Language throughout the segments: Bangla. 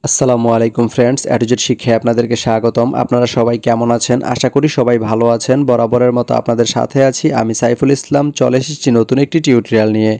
আসসালামু আলাইকুম ফ্রেন্ডস, এটুজেড শিক্ষায় আপনাদেরকে স্বাগতম। আপনারা সবাই কেমন আছেন? আশা করি সবাই ভালো আছেন। বরাবরের মতো আপনাদের সাথে আছি আমি সাইফুল ইসলাম। চলে এসেছি নতুন একটি টিউটোরিয়াল নিয়ে।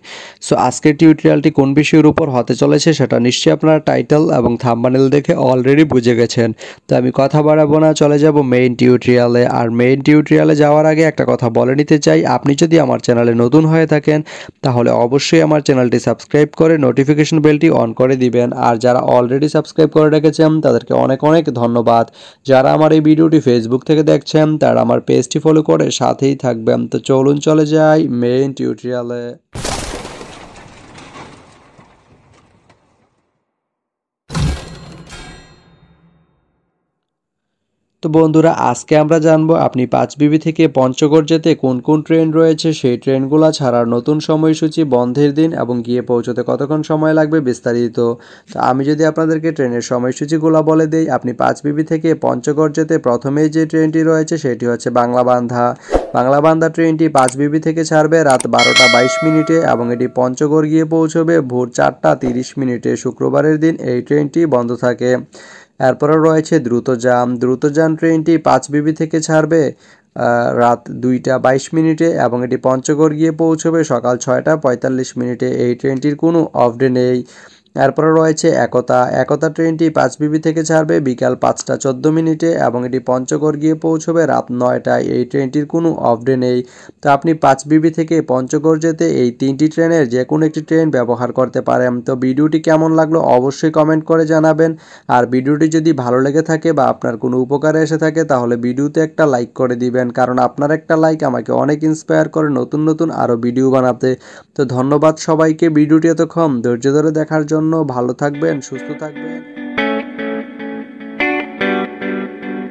সো আজকের টিউটোরিয়ালটি কোন বিষয়ের উপর হতে চলেছে সেটা নিশ্চয়ই আপনারা টাইটেল এবং থাম্বনেল দেখে অলরেডি বুঝে গেছেন। তো আমি কথা বাড়াবো না, চলে যাব মেইন টিউটোরিয়ালে। আর মেইন টিউটোরিয়ালে যাওয়ার আগে একটা কথা বলে নিতে চাই, আপনি যদি আমার চ্যানেলে নতুন হয়ে থাকেন তাহলে অবশ্যই আমার চ্যানেলটি সাবস্ক্রাইব করে নোটিফিকেশন বেলটি অন করে দিবেন। আর যারা অলরেডি সাবস্ক্রাইব করে রেখেছেন তাদেরকে অনেক অনেক ধন্যবাদ। যারা আমার এই ভিডিওটি ফেসবুক থেকে দেখছেন তারা আমার পেজটি ফলো করে সাথেই থাকবেন। তো চলুন চলে যাই মেইন টিউটোরিয়ালে। তো বন্ধুরা, আজকে আমরা জানবো আপনি 5বিবি থেকে পঞ্চগড় যেতে কোন কোন ট্রেন রয়েছে, সেই ট্রেনগুলো ছাড়ার নতুন সময়সূচি, বন্ধের দিন এবং গিয়ে পৌঁছতে কতক্ষণ সময় লাগবে বিস্তারিত। তো আমি যদি আপনাদেরকে ট্রেনের সময়সূচিগুলো বলে দেই, আপনি 5বিবি থেকে পঞ্চগড় যেতে প্রথমেই যে ট্রেনটি রয়েছে সেটি হচ্ছে বাংলাবান্ধা। বাংলাবান্ধা ট্রেনটি 5বিবি থেকে ছাড়বে রাত 12টা 22 মিনিটে এবং এটি পঞ্চগড় গিয়ে পৌঁছবে ভোর 4টা 30 মিনিটে। শুক্রবারের দিন এই ট্রেনটি বন্ধ থাকে। এরপরে রয়েছে দ্রুতযান ট্রেনটি 5বিবি থেকে ছাড়বে রাত 2টা 22 মিনিটে এবং এটি পঞ্চগড় গিয়ে পৌঁছবে সকাল 6টা 45 মিনিটে। এই ট্রেনটির কোনো অফ ডে নেই। এরপরে রয়েছে একতা ট্রেনটি 5বিবি থেকে ছাড়বে বিকাল 5টা 14 মিনিটে এবং এটি পঞ্চগড় গিয়ে পৌঁছবে রাত 9টায়। এই ট্রেনটির কোনো অফ ডে নেই। তো আপনি 5বিবি থেকে পঞ্চগড় যেতে এই তিনটি ট্রেনের যে কোনো একটি ট্রেন ব্যবহার করতে পারেন। তো ভিডিওটি কেমন লাগলো অবশ্যই কমেন্ট করে জানাবেন। আর ভিডিওটি যদি ভালো লেগে থাকে বা আপনার কোনো উপকারে এসে থাকে তাহলে ভিডিওতে একটা লাইক করে দিবেন, কারণ আপনার একটা লাইক আমাকে অনেক ইন্সপায়ার করে নতুন নতুন আরও ভিডিও বানাতে। তো ধন্যবাদ সবাইকে ভিডিওটি এতক্ষণ ধৈর্য ধরে দেখার জন্য। ভালো থাকবেন, সুস্থ থাকবেন।